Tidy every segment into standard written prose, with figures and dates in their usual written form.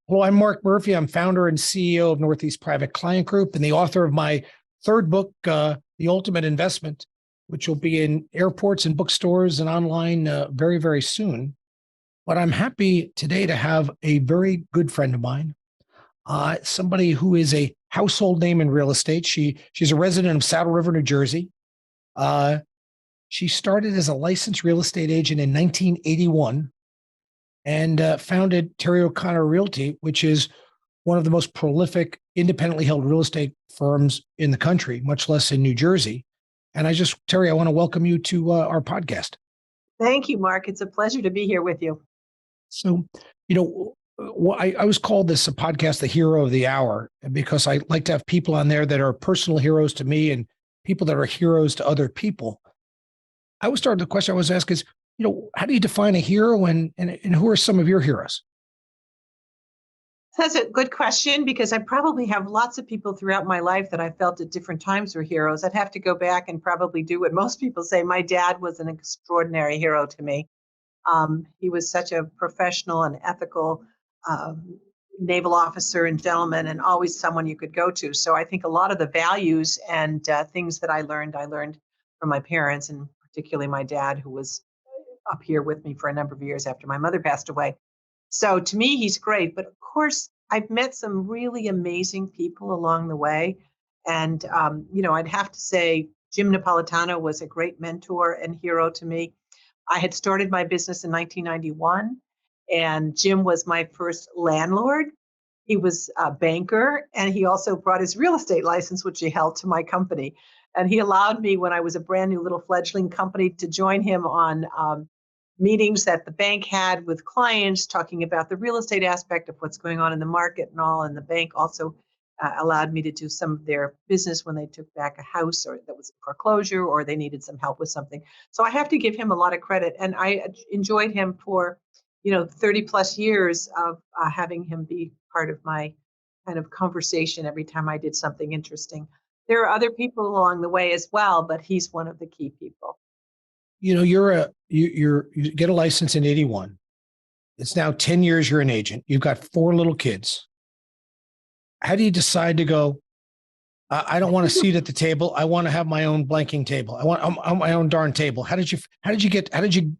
Hello, I'm Mark Murphy. I'm founder and CEO of Northeast Private Client Group and the author of my third book, The Ultimate Investment, which will be in airports and bookstores and online very, very soon. But I'm happy today to have a very good friend of mine, somebody who is a household name in real estate. She's a resident of Saddle River, New Jersey. She started as a licensed real estate agent in 1981 and founded Terrie O'Connor Realty, which is one of the most prolific independently held real estate firms in the country, much less in New Jersey. And Terrie, I want to welcome you to our podcast. Thank you, Mark. It's a pleasure to be here with you. So, I was called this a podcast, the hero of the hour, because I like to have people on there that are personal heroes to me and people that are heroes to other people. I was starting the question I was asked is, how do you define a hero and who are some of your heroes? That's a good question because I probably have lots of people throughout my life that I felt at different times were heroes. I'd have to go back and probably do what most people say. My dad was an extraordinary hero to me. He was such a professional and ethical naval officer and gentleman, and always someone you could go to. So I think a lot of the values and things that I learned from my parents, and particularly my dad, who was up here with me for a number of years after my mother passed away. So to me, he's great. But of course, I've met some really amazing people along the way. And, I'd have to say Jim Napolitano was a great mentor and hero to me. I had started my business in 1991, and Jim was my first landlord. He was a banker, and he also brought his real estate license, which he held to my company. And he allowed me, when I was a brand new little fledgling company, to join him on meetings that the bank had with clients, talking about the real estate aspect of what's going on in the market and all. And the bank also allowed me to do some of their business when they took back a house or that was in foreclosure or they needed some help with something. So I have to give him a lot of credit. And I enjoyed him for, 30 plus years of having him be part of my kind of conversation every time I did something interesting. There are other people along the way as well, but he's one of the key people. You get a license in 81. It's now 10 years you're an agent. You've got 4 little kids. How do you decide to go, I don't want a seat at the table. I want to have my own blanking table. I want my own darn table. How did you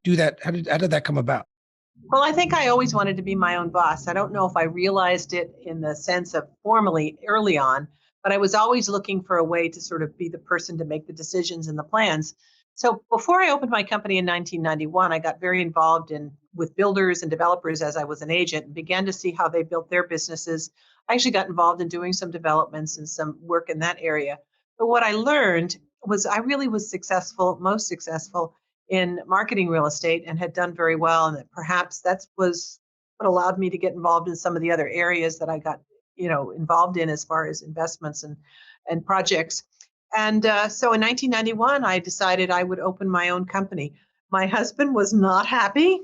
do that? How did that come about? Well, I think I always wanted to be my own boss. I don't know if I realized it in the sense of formally early on, but I was always looking for a way to sort of be the person to make the decisions and the plans. So before I opened my company in 1991, I got very involved with builders and developers as I was an agent and began to see how they built their businesses. I actually got involved in doing some developments and some work in that area. But what I learned was I really was most successful in marketing real estate and had done very well. And that perhaps that was what allowed me to get involved in some of the other areas that I got, involved in as far as investments and projects. And so in 1991, I decided I would open my own company. My husband was not happy.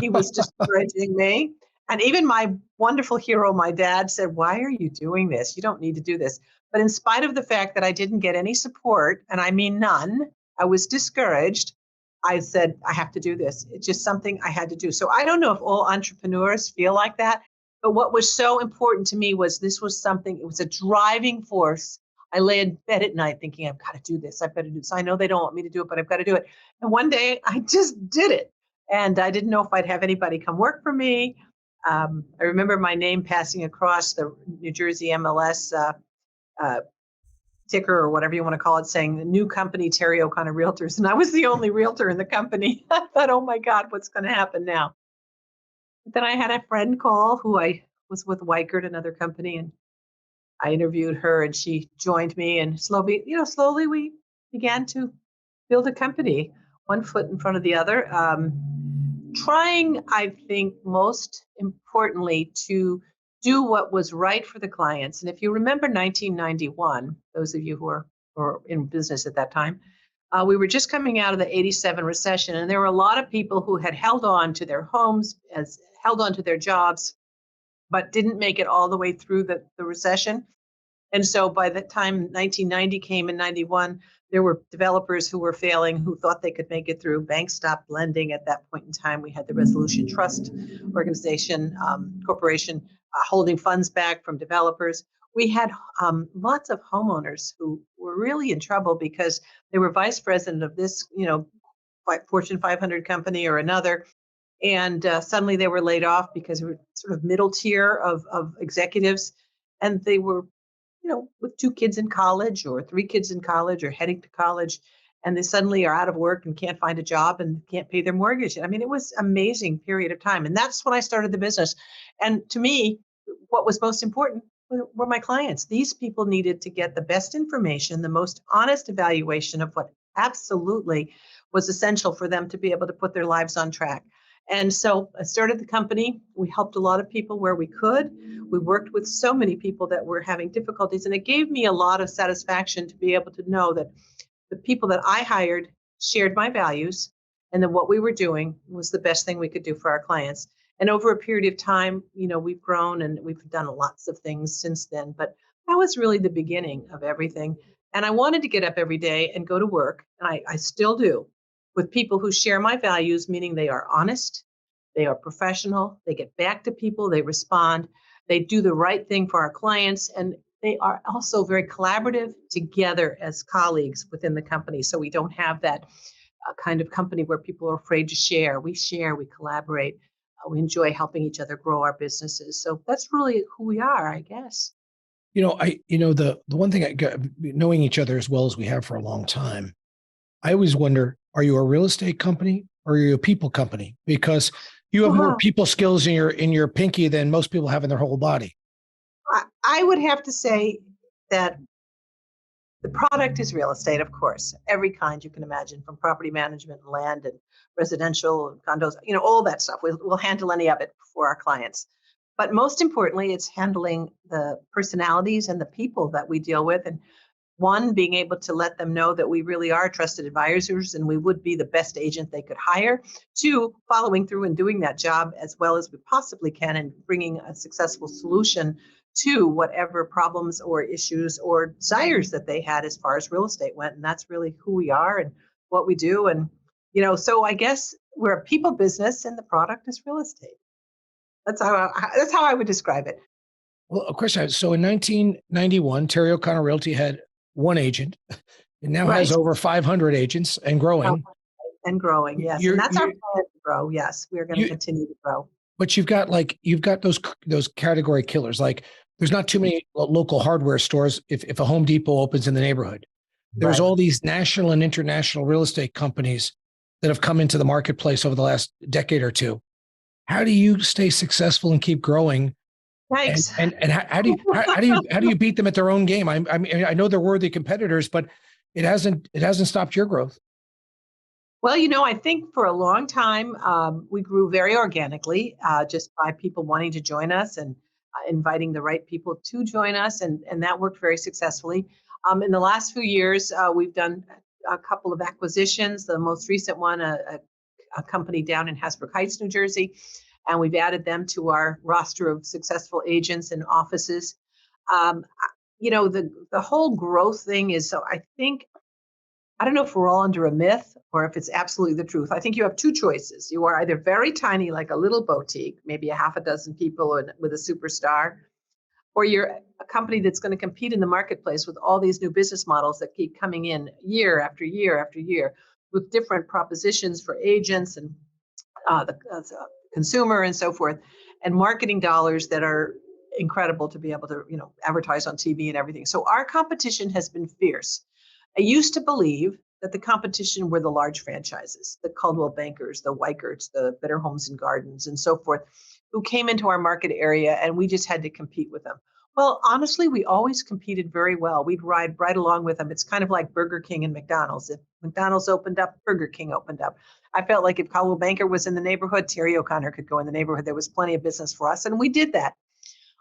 He was discouraging me. And even my wonderful hero, my dad, said, "Why are you doing this? You don't need to do this." But in spite of the fact that I didn't get any support, and I mean none, I was discouraged. I said, I have to do this. It's just something I had to do. So I don't know if all entrepreneurs feel like that. But what was so important to me was it was a driving force. I lay in bed at night thinking, I've got to do this. I better do this. I know they don't want me to do it, but I've got to do it. And one day I just did it. And I didn't know if I'd have anybody come work for me. I remember my name passing across the New Jersey MLS ticker or whatever you want to call it, saying the new company, Terrie O'Connor Realtors. And I was the only realtor in the company. I thought, oh my God, what's going to happen now? But then I had a friend call who I was with Weichert, another company, and I interviewed her and she joined me, and slowly we began to build a company, one foot in front of the other, trying, I think, most importantly, to do what was right for the clients. And if you remember 1991, those of you who were in business at that time, we were just coming out of the 87 recession, and there were a lot of people who had held on to their homes, held on to their jobs, but didn't make it all the way through the recession. And so by the time 1990 came in 91, there were developers who were failing, who thought they could make it through. Banks stopped lending at that point in time. We had the Resolution Trust Organization, Corporation holding funds back from developers. We had lots of homeowners who were really in trouble because they were vice president of this, Fortune 500 company or another, and suddenly they were laid off because they were sort of middle tier of executives, and they were, with two kids in college or three kids in college or heading to college, and they suddenly are out of work and can't find a job and can't pay their mortgage. I mean, it was an amazing period of time, and that's when I started the business. And to me, what was most important were my clients. These people needed to get the best information, the most honest evaluation of what absolutely was essential for them to be able to put their lives on track. And so I started the company. We helped a lot of people where we could. We worked with so many people that were having difficulties, and it gave me a lot of satisfaction to be able to know that the people that I hired shared my values, and that what we were doing was the best thing we could do for our clients. And over a period of time, we've grown and we've done lots of things since then. But that was really the beginning of everything. And I wanted to get up every day and go to work, and I still do, with people who share my values, meaning they are honest, they are professional, they get back to people, they respond, they do the right thing for our clients, and they are also very collaborative together as colleagues within the company. So we don't have that kind of company where people are afraid to share. We share, we collaborate, we enjoy helping each other grow our businesses. So that's really who we are, I guess. The one thing knowing each other as well as we have for a long time, I always wonder, are you a real estate company or are you a people company? Because you have more Wow. people skills in your pinky than most people have in their whole body. I would have to say that the product is real estate, of course, every kind you can imagine, from property management and land and residential and condos, all that stuff. We'll handle any of it for our clients. But most importantly, it's handling the personalities and the people that we deal with. And one, being able to let them know that we really are trusted advisors and we would be the best agent they could hire. Two, following through and doing that job as well as we possibly can and bringing a successful solution to whatever problems or issues or desires that they had as far as real estate went. And that's really who we are and what we do. And, so I guess we're a people business and the product is real estate. That's how I would describe it. Well, of course. So in 1991, Terry O'Connor Realty had one agent. It now has Right. over 500 agents and Oh, growing. and growing, yes. And that's our plan to grow. Yes, we're going to You, continue to grow. but you've got those category killers. Like there's not too many local hardware stores. If a Home Depot opens in the neighborhood, there's Right. all these national and international real estate companies that have come into the marketplace over the last decade or two. How do you stay successful and keep growing? And Thanks. and and how do you beat them at their own game? I mean, I know they're worthy competitors, but it hasn't stopped your growth. Well, I think for a long time, we grew very organically, just by people wanting to join us and inviting the right people to join us. And that worked very successfully. In the last few years, we've done a couple of acquisitions. The most recent one, a company down in Hasbrook Heights, New Jersey, and we've added them to our roster of successful agents and offices. Um, the whole growth thing is, so I don't know if we're all under a myth or if it's absolutely the truth. I think you have two choices. You are either very tiny, like a little boutique, maybe a half a dozen people with a superstar, or you're a company that's going to compete in the marketplace with all these new business models that keep coming in year after year after year with different propositions for agents and the consumer and so forth, and marketing dollars that are incredible to be able to advertise on TV and everything. So our competition has been fierce. I used to believe that the competition were the large franchises, the Coldwell Bankers, the Weikerts, the Better Homes and Gardens, and so forth, who came into our market area and we just had to compete with them. Well, honestly, we always competed very well. We'd ride right along with them. It's kind of like Burger King and McDonald's. If McDonald's opened up, Burger King opened up. I felt like if Coldwell Banker was in the neighborhood, Terry O'Connor could go in the neighborhood. There was plenty of business for us, and we did that.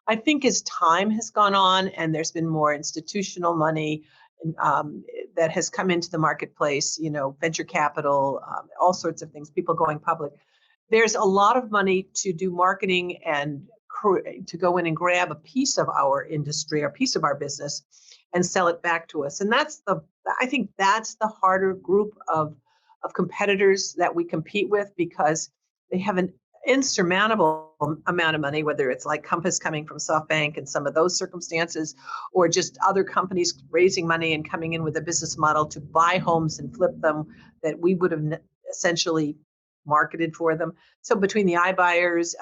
I think as time has gone on and there's been more institutional money that has come into the marketplace, venture capital, all sorts of things, people going public. There's a lot of money to do marketing and to go in and grab a piece of our industry or piece of our business and sell it back to us. And I think that's the harder group of competitors that we compete with because they have insurmountable amount of money, whether it's like Compass coming from SoftBank and some of those circumstances, or just other companies raising money and coming in with a business model to buy homes and flip them that we would have essentially marketed for them. So between the iBuyers,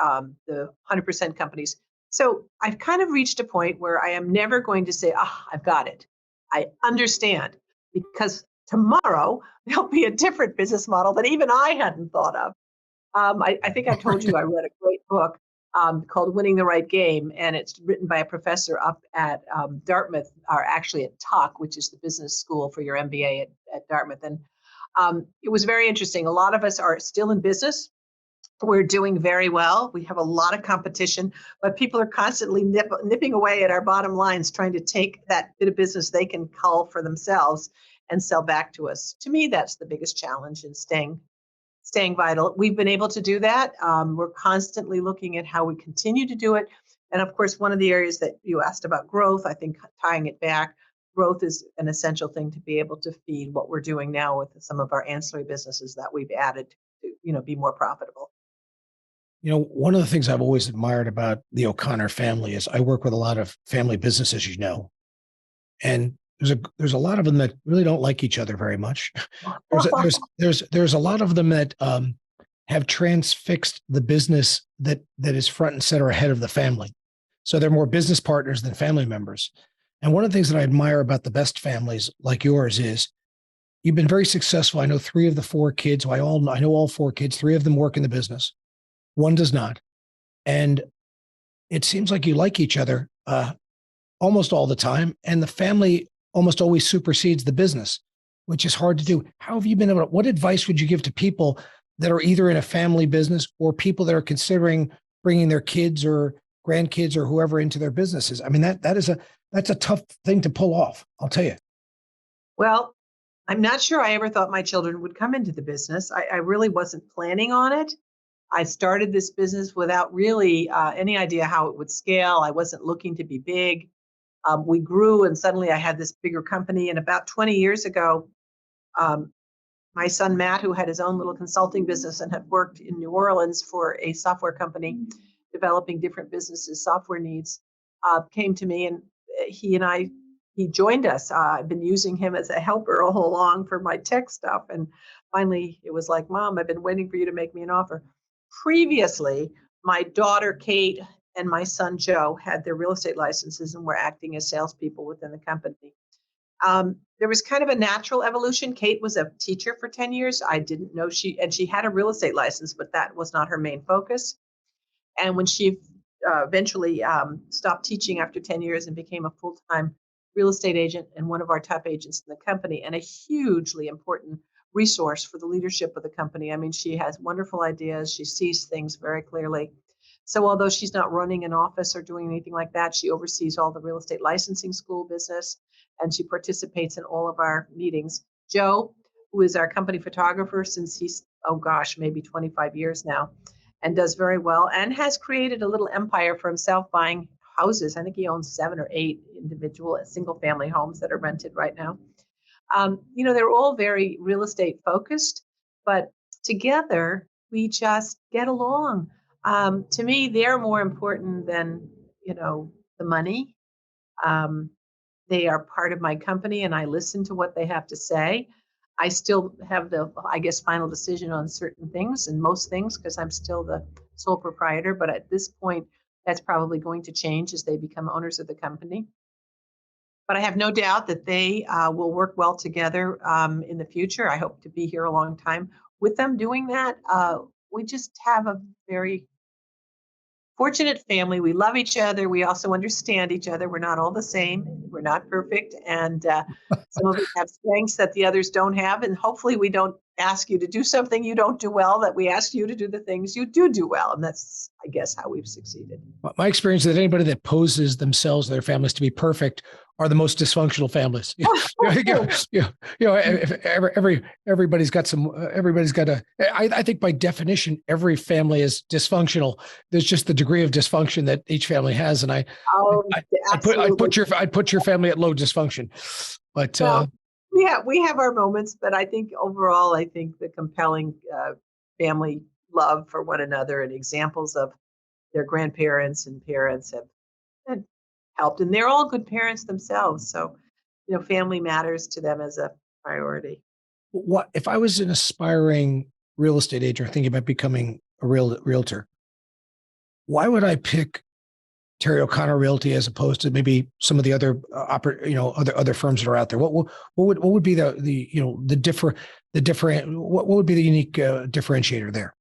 the 100% companies. So I've kind of reached a point where I am never going to say, I've got it. I understand, because tomorrow there'll be a different business model that even I hadn't thought of. I think I told you I read a great book called Winning the Right Game, and it's written by a professor up at Dartmouth, or actually at TOCR, which is the business school for your MBA at Dartmouth. And it was very interesting. A lot of us are still in business. We're doing very well. We have a lot of competition, but people are constantly nipping away at our bottom lines, trying to take that bit of business they can cull for themselves and sell back to us. To me, that's the biggest challenge in staying vital. We've been able to do that. We're constantly looking at how we continue to do it. And of course, one of the areas that you asked about growth, I think tying it back, growth is an essential thing to be able to feed what we're doing now with some of our ancillary businesses that we've added to, be more profitable. One of the things I've always admired about the O'Connor family is I work with a lot of family businesses, and there's a lot of them that really don't like each other very much. There's a lot of them that have transfixed the business that is front and center ahead of the family. So they're more business partners than family members. And one of the things that I admire about the best families like yours is you've been very successful. I know 3 of the 4 kids. I know all 4 kids. 3 of them work in the business. 1 does not. And it seems like you like each other almost all the time. And the family almost always supersedes the business, which is hard to do. How have you been able to, what advice would you give to people that are either in a family business or people that are considering bringing their kids or grandkids or whoever into their businesses? I mean, that's a tough thing to pull off, I'll tell you. Well, I'm not sure I ever thought my children would come into the business. I really wasn't planning on it. I started this business without really any idea how it would scale. I wasn't looking to be big. We grew, and suddenly I had this bigger company. And about 20 years ago, my son Matt, who had his own little consulting business and had worked in New Orleans for a software company developing different businesses' software needs, came to me, and he joined us. I've been using him as a helper all along for my tech stuff. And finally, it was like, Mom, I've been waiting for you to make me an offer. Previously, my daughter Kate and my son Joe had their real estate licenses and were acting as salespeople within the company. There was kind of a natural evolution. Kate was a teacher for 10 years. I didn't know she had a real estate license, but that was not her main focus. And when she eventually stopped teaching after 10 years and became a full-time real estate agent and one of our top agents in the company, and a hugely important resource for the leadership of the company. I mean, she has wonderful ideas. She sees things very clearly. So although she's not running an office or doing anything like that, she oversees all the real estate licensing school business, and she participates in all of our meetings. Joe, who is our company photographer since he's, maybe 25 years now, and does very well, and has created a little empire for himself buying houses. I think he owns 7 or 8 individual single family homes that are rented right now. They're all very real estate focused, but together we just get along. To me, they're more important than, the money. They are part of my company, and I listen to what they have to say. I still have the, final decision on certain things and most things because I'm still the sole proprietor. But at this point, that's probably going to change as they become owners of the company. But I have no doubt that they will work well together in the future. I hope to be here a long time with them doing that. We just have a very fortunate family. We love each other. We also understand each other. We're not all the same. We're not perfect. And some of us have strengths that the others don't have. And hopefully we don't ask you to do something you don't do well, that we ask you to do the things you do well. And that's, I guess, how we've succeeded. My experience is that anybody that poses themselves, their families to be perfect, are the most dysfunctional families. Everybody's got I think by definition, every family is dysfunctional. There's just the degree of dysfunction that each family has. And I'd put your family at low dysfunction, but we have our moments, but I think overall, the compelling family love for one another, and examples of their grandparents and parents have helped. And they're all good parents themselves. So, family matters to them as a priority. What if I was an aspiring real estate agent thinking about becoming a realtor? Why would I pick Terry O'Connor Realty as opposed to maybe some of the other other firms that are out there? What would be what would be the unique differentiator there?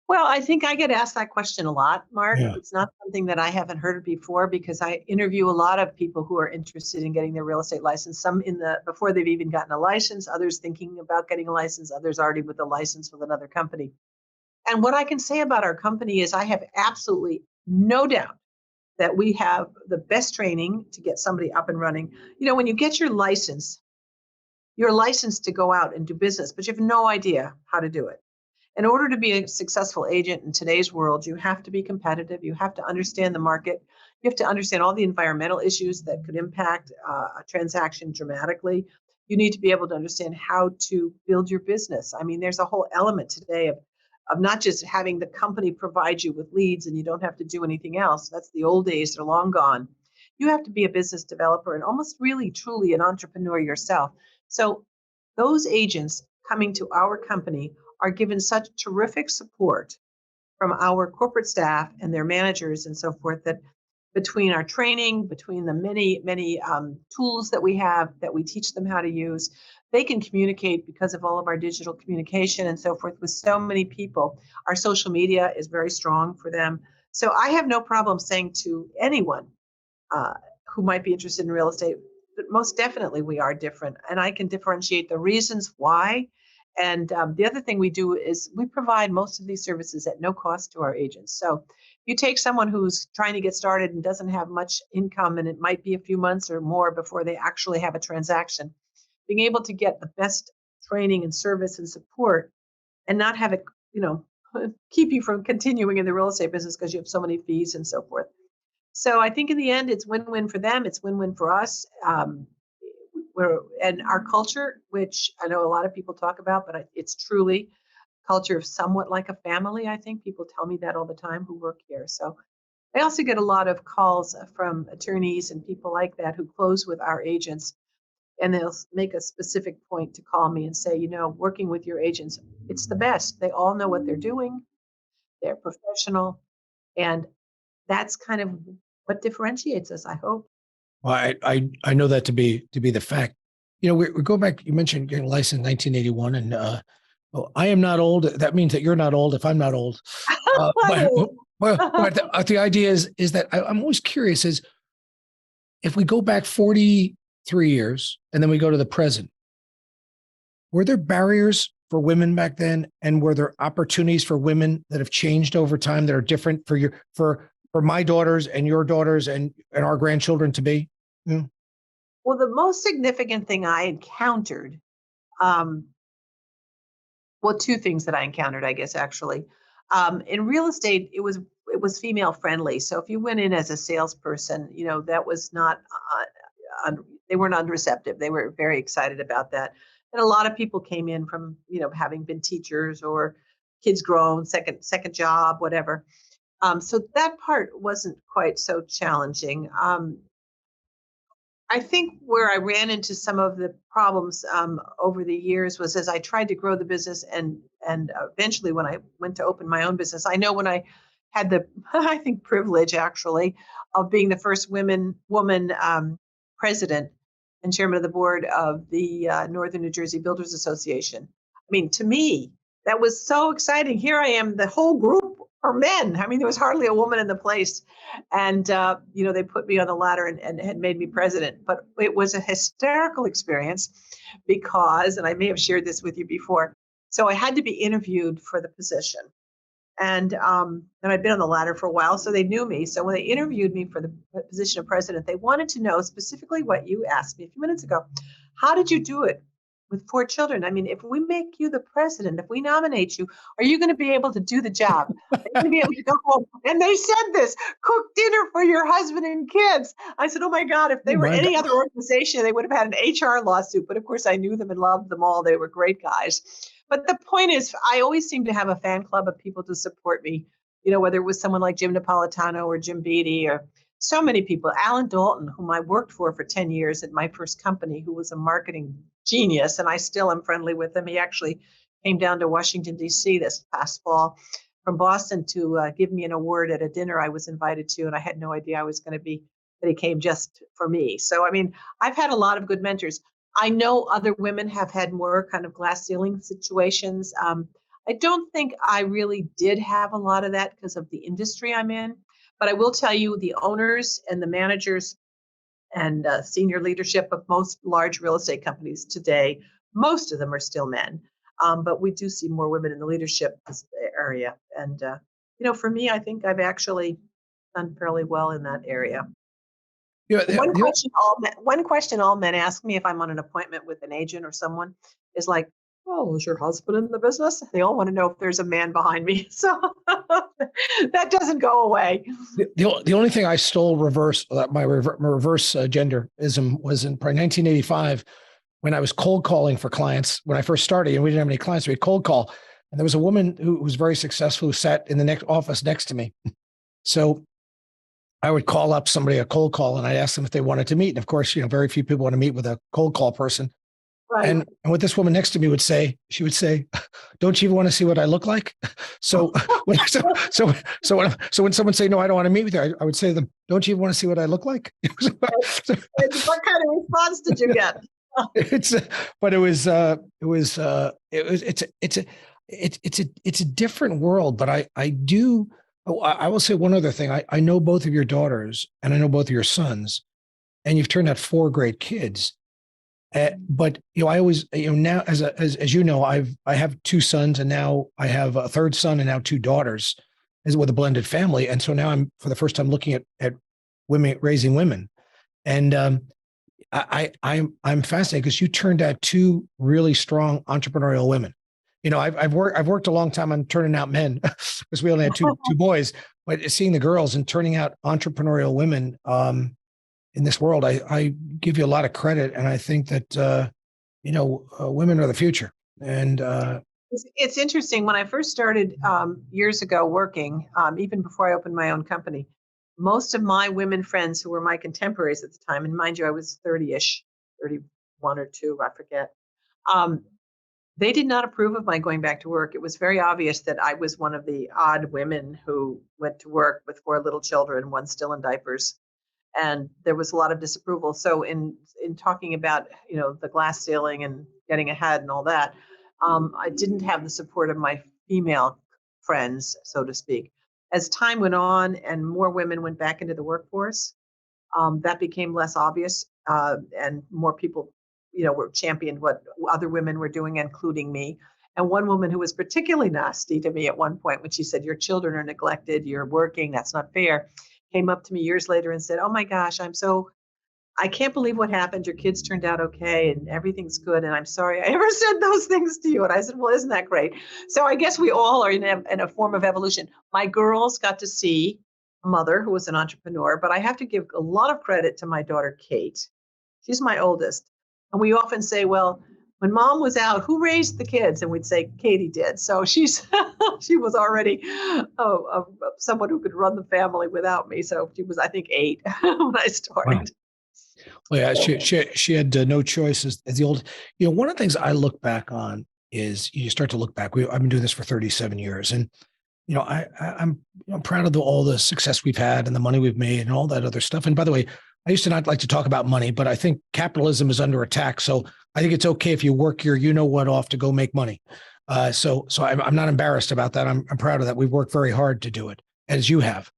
Well, I think I get asked that question a lot, Mark. Yeah. It's not something that I haven't heard before because I interview a lot of people who are interested in getting their real estate license. Some before they've even gotten a license, others thinking about getting a license, others already with a license with another company. And what I can say about our company is I have absolutely no doubt that we have the best training to get somebody up and running. When you get your license, you're licensed to go out and do business, but you have no idea how to do it. In order to be a successful agent in today's world, you have to be competitive. You have to understand the market. You have to understand all the environmental issues that could impact a transaction dramatically. You need to be able to understand how to build your business. I mean, there's a whole element today of not just having the company provide you with leads and you don't have to do anything else. That's the old days, they're long gone. You have to be a business developer and almost really, truly an entrepreneur yourself. So those agents coming to our company are given such terrific support from our corporate staff and their managers and so forth that between our training, between the many, many tools that we have that we teach them how to use, they can communicate because of all of our digital communication and so forth with so many people. Our social media is very strong for them. So I have no problem saying to anyone uh, who might be interested in real estate, but most definitely we are different. And I can differentiate the reasons why. And the other thing we do is we provide most of these services at no cost to our agents. So you take someone who's trying to get started and doesn't have much income, and it might be a few months or more before they actually have a transaction, being able to get the best training and service and support and not have it, keep you from continuing in the real estate business because you have so many fees and so forth. So I think in the end, it's win-win for them. It's win-win for us. And our culture, which I know a lot of people talk about, but it's truly culture of somewhat like a family. I think people tell me that all the time who work here. So I also get a lot of calls from attorneys and people like that who close with our agents, and they'll make a specific point to call me and say, working with your agents, it's the best. They all know what they're doing. They're professional, and that's kind of what differentiates us, I hope. Well, I know that to be the fact. We go back. You mentioned getting licensed in 1981, and well, I am not old. That means that you're not old. If I'm not old, but the idea is that I'm always curious is if we go back 43 years and then we go to the present, were there barriers for women back then, and were there opportunities for women that have changed over time that are different for my daughters and your daughters and our grandchildren to be? Yeah. Well, the most significant thing I encountered, um, well, two things that I encountered, I guess, actually. In real estate, it was female friendly. So if you went in as a salesperson, that was not they weren't unreceptive. They were very excited about that. And a lot of people came in from having been teachers or kids grown, second job, whatever. So that part wasn't quite so challenging. I think where I ran into some of the problems over the years was as I tried to grow the business and eventually when I went to open my own business. I know when I had the I think privilege actually of being the first woman president and chairman of the board of the Northern New Jersey Builders Association. I mean, to me, that was so exciting. Here I am, the whole group are men. I mean, there was hardly a woman in the place. And, they put me on the ladder and had made me president. But it was a hysterical experience because, and I may have shared this with you before, so I had to be interviewed for the position. And I'd been on the ladder for a while, so they knew me. So when they interviewed me for the position of president, they wanted to know specifically what you asked me a few minutes ago. How did you do it with 4 children? I mean, if we make you the president, if we nominate you, are you going to be able to do the job? Are you going to be able to go home? And they said this, cook dinner for your husband and kids. I said, oh my God, if they Oh were my any God. other organization, they would have had an HR lawsuit. But of course, I knew them and loved them all. They were great guys. But the point is, I always seem to have a fan club of people to support me, whether it was someone like Jim Napolitano or Jim Beatty or so many people. Alan Dalton, whom I worked for 10 years at my first company, who was a marketing genius, and I still am friendly with him. He actually came down to Washington, D.C. this past fall from Boston to give me an award at a dinner I was invited to, and I had no idea I was going to be, that he came just for me. So, I mean, I've had a lot of good mentors. I know other women have had more kind of glass ceiling situations. I don't think I really did have a lot of that because of the industry I'm in. But I will tell you, the owners and the managers and senior leadership of most large real estate companies today, most of them are still men. But we do see more women in the leadership area. And, for me, I think I've actually done fairly well in that area. Yeah, One question all men ask me if I'm on an appointment with an agent or someone is like, "Oh, is your husband in the business?" They all want to know if there's a man behind me. So that doesn't go away. the only thing I stole reverse, my reverse genderism was in probably 1985 when I was cold calling for clients when I first started, and we didn't have any clients. So we cold call, and there was a woman who was very successful who sat in the next office next to me. So I would call up somebody a cold call, and I'd ask them if they wanted to meet. And of course, very few people want to meet with a cold call person. Right. And what this woman next to me would say, she would say, "Don't you even want to see what I look like?" So when someone say, "No, I don't want to meet with you," I would say to them, "Don't you even want to see what I look like?" What kind of response did you get? It's a different world, but I do. Oh, I will say one other thing. I know both of your daughters and I know both of your sons, and you've turned out 4 great kids. But I always, now as you know, I have 2 sons, and now I have a 3rd son and now 2 daughters, as with a blended family. And so now I'm for the first time looking at women raising women, and I'm fascinated because you turned out 2 really strong entrepreneurial women. I've worked a long time on turning out men because we only had two boys, but seeing the girls and turning out entrepreneurial women in this world, I give you a lot of credit, and I think that women are the future. And it's interesting. When I first started years ago working, even before I opened my own company, most of my women friends who were my contemporaries at the time, and mind you, I was 30-ish, 31 or 2, I forget. They did not approve of my going back to work. It was very obvious that I was one of the odd women who went to work with 4 little children, one still in diapers, and there was a lot of disapproval. So in talking about the glass ceiling and getting ahead and all that, I didn't have the support of my female friends, so to speak. As time went on and more women went back into the workforce, that became less obvious, and more people were championed what other women were doing, including me. And one woman who was particularly nasty to me at one point, when she said, "Your children are neglected, you're working, that's not fair," came up to me years later and said, "Oh my gosh, I can't believe what happened. Your kids turned out okay and everything's good. And I'm sorry I ever said those things to you." And I said, "Well, isn't that great?" So I guess we all are in a form of evolution. My girls got to see a mother who was an entrepreneur, but I have to give a lot of credit to my daughter, Kate. She's my oldest. And we often say, "Well, when mom was out, who raised the kids?" And we'd say, "Katie did." So she was already someone who could run the family without me. So she was, I think, 8 when I started. Wow. Well, yeah, she had no choice as the old. One of the things I look back on is you start to look back. I've been doing this for 37 years, and I'm proud of all the success we've had and the money we've made and all that other stuff. And by the way, I used to not like to talk about money, but I think capitalism is under attack. So I think it's okay if you work your what off to go make money. So I'm not embarrassed about that. I'm proud of that. We've worked very hard to do it, as you have.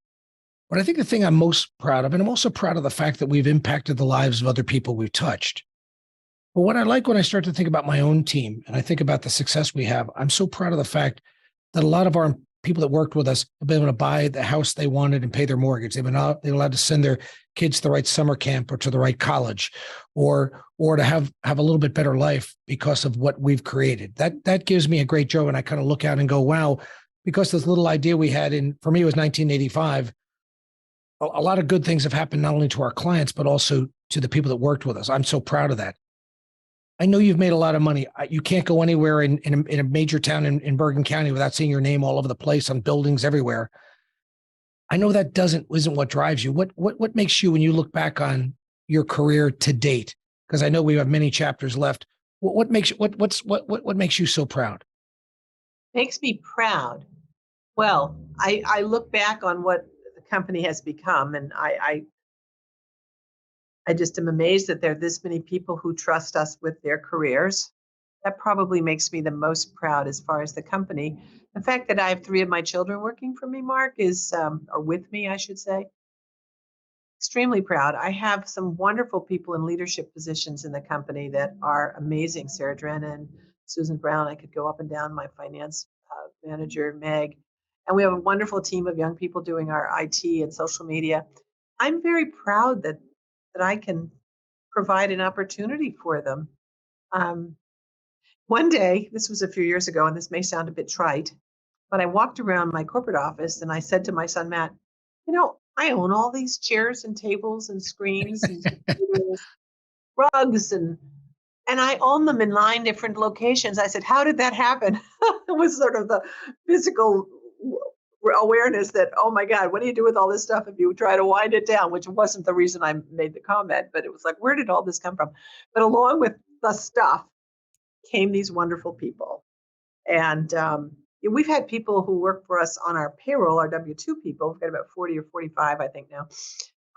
But I think the thing I'm most proud of, and I'm also proud of the fact that we've impacted the lives of other people we've touched. But what I like when I start to think about my own team and I think about the success we have, I'm so proud of the fact that a lot of our people that worked with us have been able to buy the house they wanted and pay their mortgage. They're allowed to send their kids to the right summer camp or to the right college, or to have a little bit better life because of what we've created. That gives me a great joy, and I kind of look out and go, wow, because this little idea we had for me, it was 1985. A lot of good things have happened not only to our clients, but also to the people that worked with us. I'm so proud of that. I know you've made a lot of money. You can't go anywhere in a major town in Bergen County without seeing your name all over the place on buildings everywhere. I know that isn't what drives you. What makes you, when you look back on your career to date? Because I know we have many chapters left. What makes what makes you so proud? Makes me proud. Well, I look back on what the company has become, and I just am amazed that there are this many people who trust us with their careers. That probably makes me the most proud as far as the company. The fact that I have three of my children working for me, Mark, is or with me, I should say, extremely proud. I have some wonderful people in leadership positions in the company that are amazing. Sarah Drennan, Susan Brown. I could go up and down. My finance manager, Meg, and we have a wonderful team of young people doing our IT and social media. I'm very proud that I can provide an opportunity for them. Um, One day, this was a few years ago, and this may sound a bit trite, but I walked around my corporate office and I said to my son, Matt, I own all these chairs and tables and screens and computers, rugs, and I own them in 9 different locations. I said, how did that happen? It was sort of the physical awareness that, oh my God, what do you do with all this stuff if you try to wind it down? Which wasn't the reason I made the comment, but it was like, where did all this come from? But along with the stuff came these wonderful people. And we've had people who work for us on our payroll, our W-2 people. We've got about 40 or 45, I think now,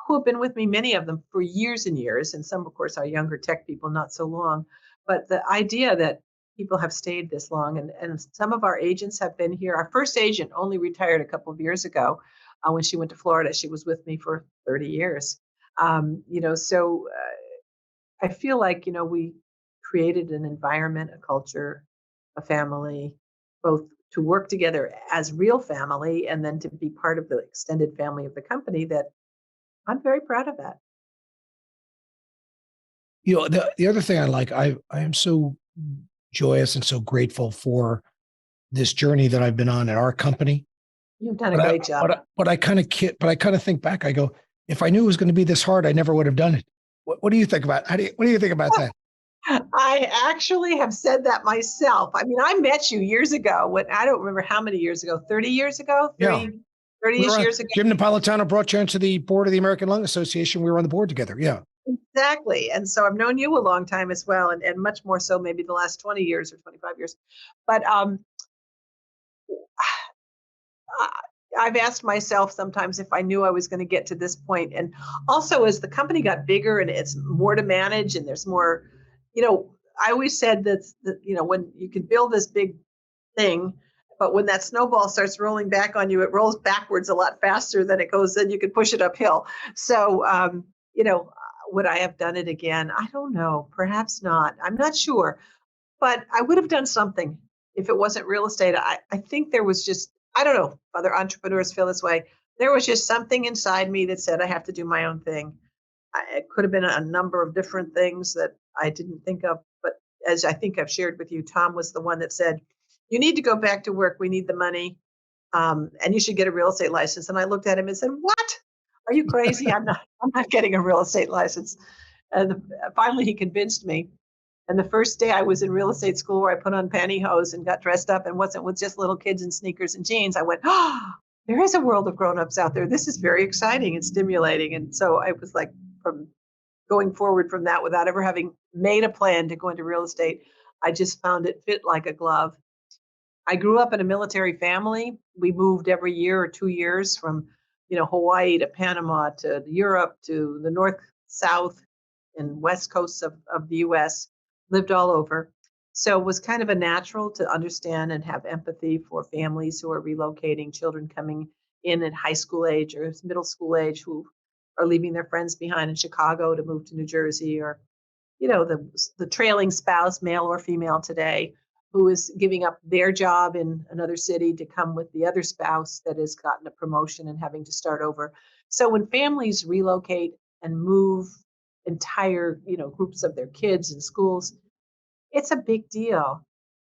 who have been with me, many of them for years and years. And some, of course, are younger tech people, not so long. But the idea that people have stayed this long, and some of our agents have been here. Our first agent only retired a couple of years ago when she went to Florida. She was with me for 30 years. So I feel like, we created an environment, a culture, a family, both to work together as real family and then to be part of the extended family of the company, that I'm very proud of that. The other thing I am so joyous and so grateful for this journey that I've been on at our company. You've done a But I, great job. but I kind of think back. I go, if I knew it was going to be this hard, I never would have done it. What do you think about? What do you think about that? I actually have said that myself. I mean, I met you years ago when I don't remember how many years ago, 30 years ago, Yeah, 30-ish years ago. Jim Napolitano brought you into the board of the American Lung Association. We were on the board together. Yeah. Exactly. And so I've known you a long time as well, and much more so maybe the last 20 years or 25 years. But I've asked myself sometimes if I knew I was going to get to this point. And also, as the company got bigger and it's more to manage and there's more, I always said that when you can build this big thing, but when that snowball starts rolling back on you, it rolls backwards a lot faster than it goes, then you can push it uphill. So, would I have done it again? I don't know. Perhaps not. I'm not sure. But I would have done something if it wasn't real estate. I think there was just, I don't know if other entrepreneurs feel this way. There was just something inside me that said I have to do my own thing. It could have been a number of different things that I didn't think of. But as I think I've shared with you, Tom was the one that said, you need to go back to work. We need the money. And you should get a real estate license. And I looked at him and said, what? Are you crazy? I'm not getting a real estate license. And finally he convinced me. And the first day I was in real estate school, where I put on pantyhose and got dressed up and wasn't with just little kids in sneakers and jeans, I went, oh, there is a world of grown-ups out there. This is very exciting and stimulating. And so I was like, from going forward from that, without ever having made a plan to go into real estate, I just found it fit like a glove. I grew up in a military family. We moved every year or 2 years from, Hawaii to Panama to Europe to the north, south, and west coasts of the US, lived all over. So it was kind of a natural to understand and have empathy for families who are relocating, children coming in at high school age or middle school age who are leaving their friends behind in Chicago to move to New Jersey, or the trailing spouse, male or female today, who is giving up their job in another city to come with the other spouse that has gotten a promotion and having to start over. So when families relocate and move entire, groups of their kids and schools, it's a big deal.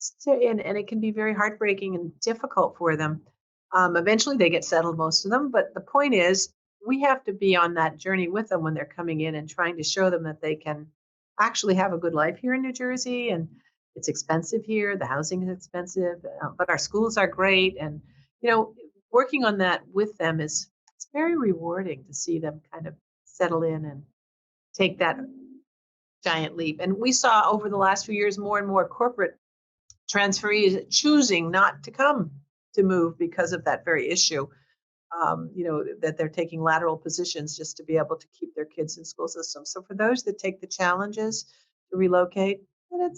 So, and it can be very heartbreaking and difficult for them. Eventually they get settled, most of them. But the point is, we have to be on that journey with them when they're coming in and trying to show them that they can actually have a good life here in New Jersey. And it's expensive here. The housing is expensive, but our schools are great. And, you know, working on that with them it's very rewarding to see them kind of settle in and take that giant leap. And we saw over the last few years more and more corporate transferees choosing not to come to move because of that very issue. That they're taking lateral positions just to be able to keep their kids in school systems. So for those that take the challenges to relocate, then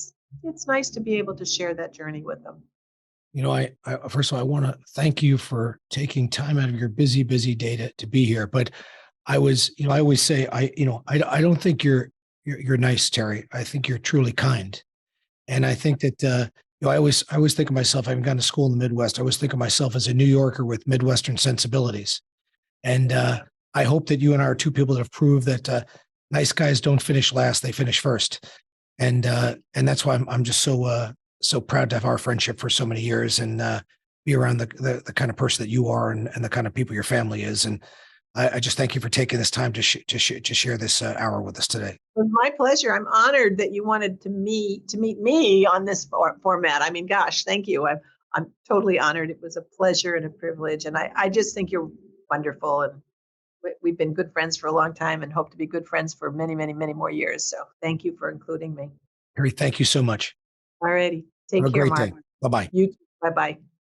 it's nice to be able to share that journey with them. I first of all, I want to thank you for taking time out of your busy, busy day to be here. But I always say, I don't think you're nice, Terry. I think you're truly kind. And I think that, I always think of myself, I haven't gone to school in the Midwest. I always think of myself as a New Yorker with Midwestern sensibilities. And I hope that you and I are two people that have proved that nice guys don't finish last; they finish first. And that's why I'm just so proud to have our friendship for so many years and be around the kind of person that you are and the kind of people your family is. And I just thank you for taking this time to share this hour with us today. It was my pleasure. I'm honored that you wanted to meet me on this format. I mean, gosh, thank you. I'm totally honored. It was a pleasure and a privilege, and I just think you're wonderful. And we've been good friends for a long time, and hope to be good friends for many, many, many more years. So, thank you for including me. Harry, thank you so much. All righty, Have take a care, great Mark. day. Bye bye. You. Bye bye.